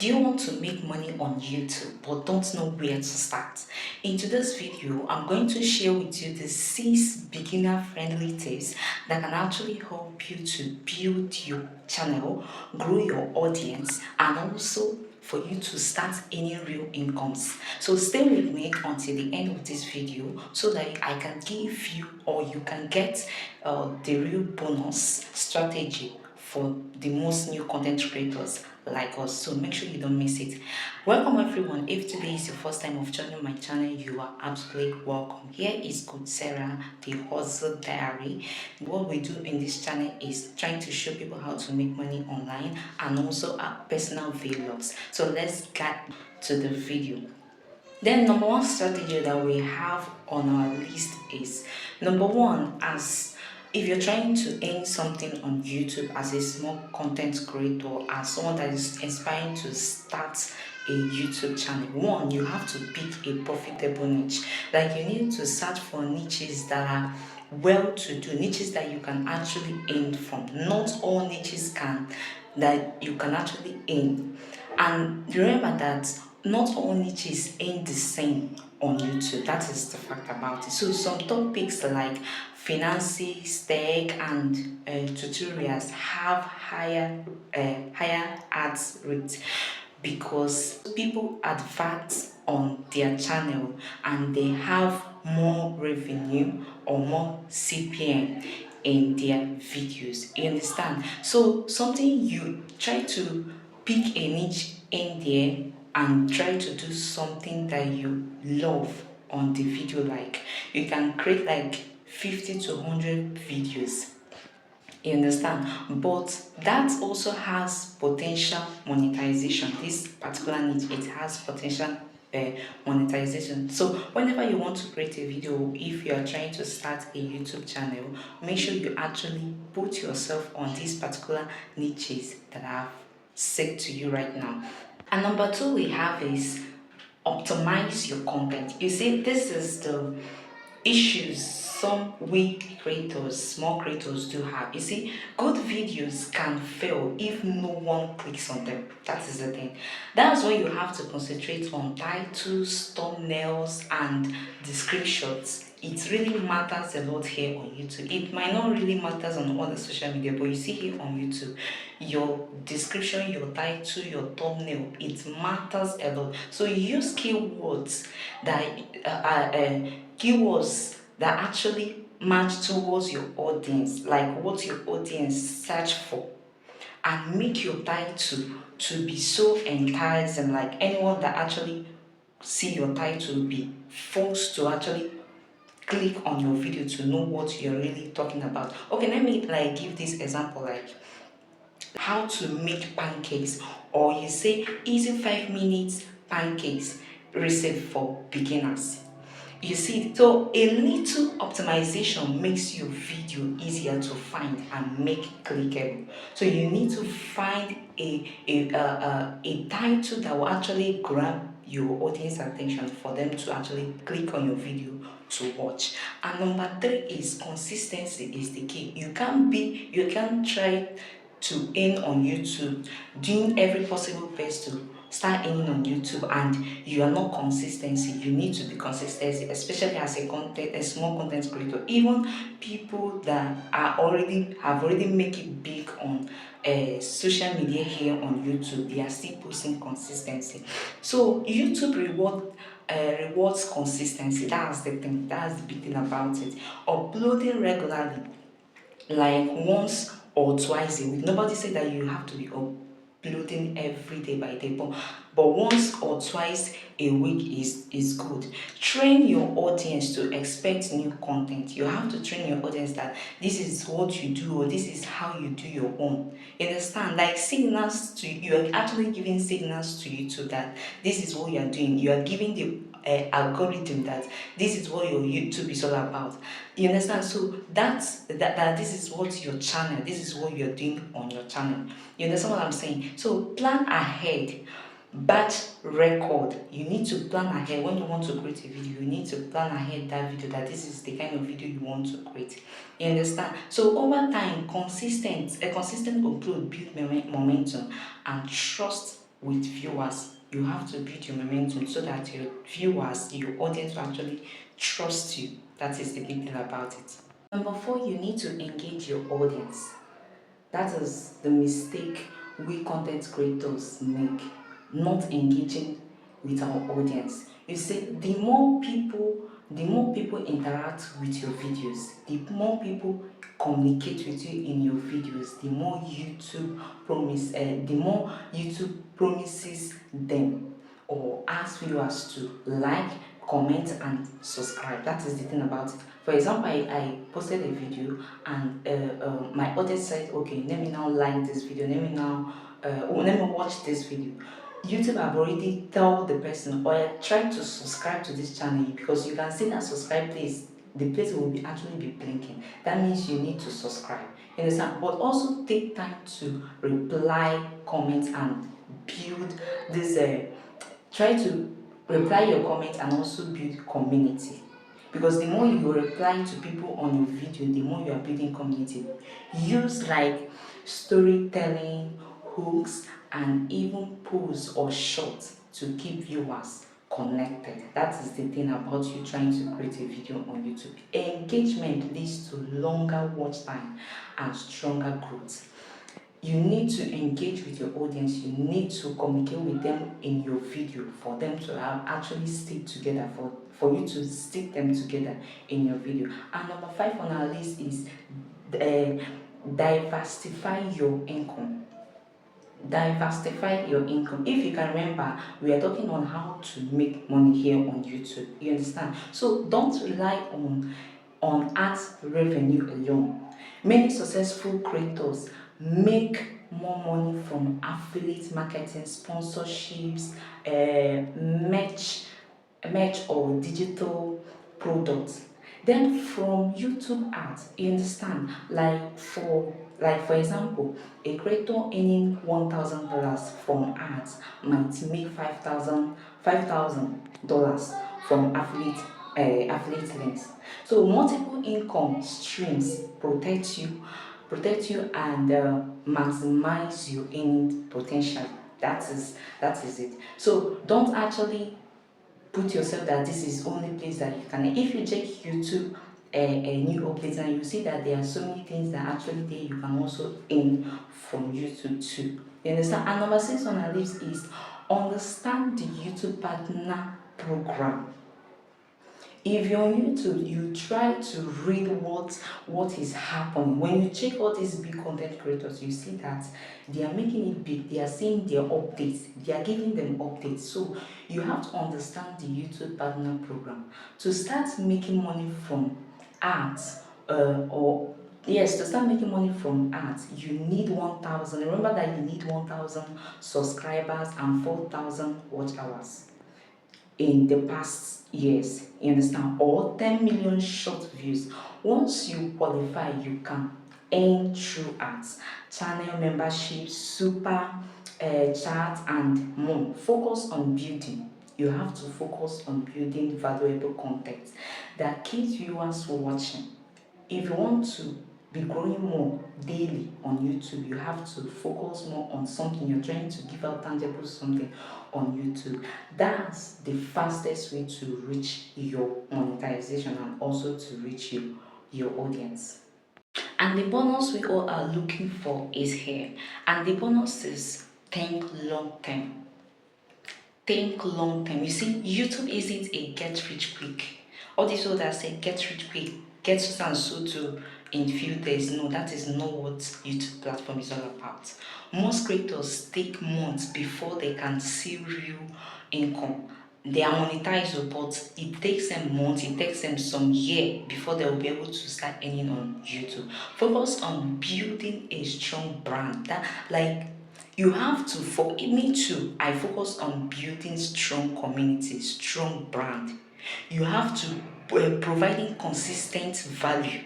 Do you want to make money on YouTube but don't know where to start? In today's video, I'm going to share with you the 6 beginner-friendly tips that can actually help you to build your channel, grow your audience, and also for you to start any real incomes. So stay with me until the end of this video so that I can give you or you can get the real bonus strategy for the most new content creators like us. So make sure you don't miss it. Welcome everyone. If today is your first time of joining my channel, you are absolutely welcome. Here is Good Sarah, the Hustle Diary. What we do in this channel is trying to show people how to make money online and also our personal vlogs. So let's get to the video. Then number one strategy that we have on our list is number one, as if you're trying to earn something on YouTube as a small content creator, as someone that is inspiring to start a YouTube channel, one, you have to pick a profitable niche. Like you need to search for niches that are well to do, niches that you can actually earn from. Not all niches that you can actually earn. And remember that not all niches ain't the same on YouTube. That is the fact about it. So some topics like finances, tech, and tutorials have higher ads rate because people advert on their channel and they have more revenue or more CPM in their videos. You understand? So something you try to pick a niche in there and try to do something that you love on the video. Like you can create like 50 to 100 videos, you understand, but that also has potential monetization. This particular niche, it has potential monetization. So whenever you want to create a video, if you are trying to start a YouTube channel, make sure you actually put yourself on these particular niches that I've said to you right now. And number two we have is optimize your content. You see, this is the issues some weak creators, small creators do have. You see, good videos can fail if no one clicks on them. That is the thing. That's why you have to concentrate on titles, thumbnails, and descriptions. It really matters a lot here on YouTube. It might not really matters on other social media, but you see here on YouTube, your description, your title, your thumbnail, it matters a lot. So use keywords that actually match towards your audience, like what your audience search for, and make your title to be so enticing, like anyone that actually see your title will be forced to actually click on your video to know what you're really talking about. Okay, let me like give this example, like how to make pancakes, or you say easy 5 minutes pancakes recipe for beginners. You see, so a little optimization makes your video easier to find and make clickable. So you need to find a title that will actually grab your audience attention for them to actually click on your video to watch. And number three is consistency is the key. You can't try to earn on YouTube doing every possible best to start earning on YouTube and you are not consistency. You need to be consistency, especially as a small content creator. Even people that have already make it big on social media here on YouTube, they are still posting consistency. So YouTube rewards consistency. That's the thing. That's the big thing about it. Uploading regularly, like once or twice a week. Nobody said that you have to be uploading every day by day, but once or twice a week is good. Train your audience to expect new content. You have to train your audience that this is what you do or this is how you do your own. You understand? Like signals to you are actually giving signals to YouTube that this is what you are doing. You are giving the algorithm that this is what your YouTube is all about. You understand? So that this is what your channel, this is what you're doing on your channel. You understand what I'm saying? So plan ahead. Batch record. You need to plan ahead. When you want to create a video, you need to plan ahead that video, that this is the kind of video you want to create. You understand? So over time, a consistent upload build momentum and trust with viewers, you have to build your momentum so that your viewers, your audience will actually trust you. That is the big deal about it. Number 4, you need to engage your audience. That is the mistake we content creators make, not engaging with our audience. You see, the more people interact with your videos, the more people communicate with you in your videos, the more YouTube promises them or asks viewers to like, comment, and subscribe. That is the thing about it. For example, I posted a video and my audience said, okay, let me now like this video, let me watch this video. YouTube have already told the person, or try to subscribe to this channel, because you can see that subscribe place, the place will be actually be blinking. That means you need to subscribe. You understand? But also take time to reply, comment, and build this. Try to reply your comment and also build community, because the more you reply to people on your video, the more you are building community. Use like storytelling, hooks, and even pose or short to keep viewers connected. That is the thing about you trying to create a video on YouTube. Engagement leads to longer watch time and stronger growth. You need to engage with your audience. You need to communicate with them in your video for them to actually stick together, for you to stick them together in your video. And number 5 on our list is diversify your income. Diversify your income. If you can remember, we are talking on how to make money here on YouTube. You understand? So don't rely on ads revenue alone. Many successful creators make more money from affiliate marketing, sponsorships, merch or digital products. Then from YouTube ads, you understand, like for example, a creator earning $1,000 from ads might make $5,000 from affiliate links. So multiple income streams protect you and maximize your earning potential. That is it. So don't actually put yourself that this is only place that you can. If you check YouTube a new updates, and you see that there are so many things that actually there you can also earn from YouTube too. You understand? And number 6 on our list is understand the YouTube partner program. If you're on YouTube, you try to read what is happening. When you check all these big content creators, you see that they are making it big. They are seeing their updates. They are giving them updates. So you have to understand the YouTube partner program to start making money from ads. To start making money from ads, you need 1,000. Remember that you need 1,000 subscribers and 4,000 watch hours in the past years, you understand, or 10 million short views. Once you qualify, you can earn through ads, channel memberships, super chat, and more. Focus on building. You have to focus on building valuable content that keeps viewers watching. If you want to be growing more daily on YouTube, you have to focus more on something. You're trying to give out tangible something on YouTube. That's the fastest way to reach your monetization and also to reach your audience. And the bonus we all are looking for is here. And the bonus is think long term. Think long term. You see, YouTube isn't a get rich quick. All these people that say get rich quick, get so and so to in few days. No, that is not what YouTube platform is all about. Most creators take months before they can see real income. They are monetized, but it takes them months, it takes them some year before they will be able to start earning on YouTube. Focus on building a strong brand. That like you have to, for me too, I focus on building strong community, strong brand. You have to providing consistent value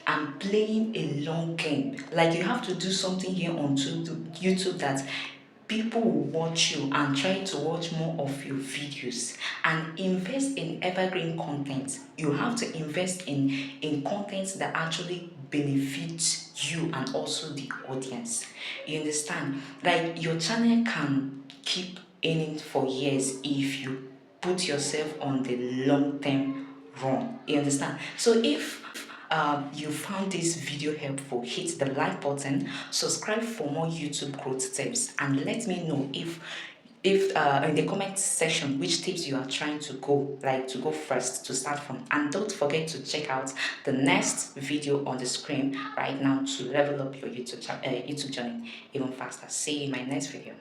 and playing a long game. Like you have to do something here on YouTube that people will watch you and try to watch more of your videos, and invest in evergreen content. You have to invest in content that actually benefit you and also the audience. You understand? Like your channel can keep earning for years if you put yourself on the long-term run. You understand? So if you found this video helpful, hit the like button, subscribe for more YouTube growth tips, and let me know if in the comment section which tips you are trying to go first to start from. And don't forget to check out the next video on the screen right now to level up your YouTube journey even faster. See you in my next video.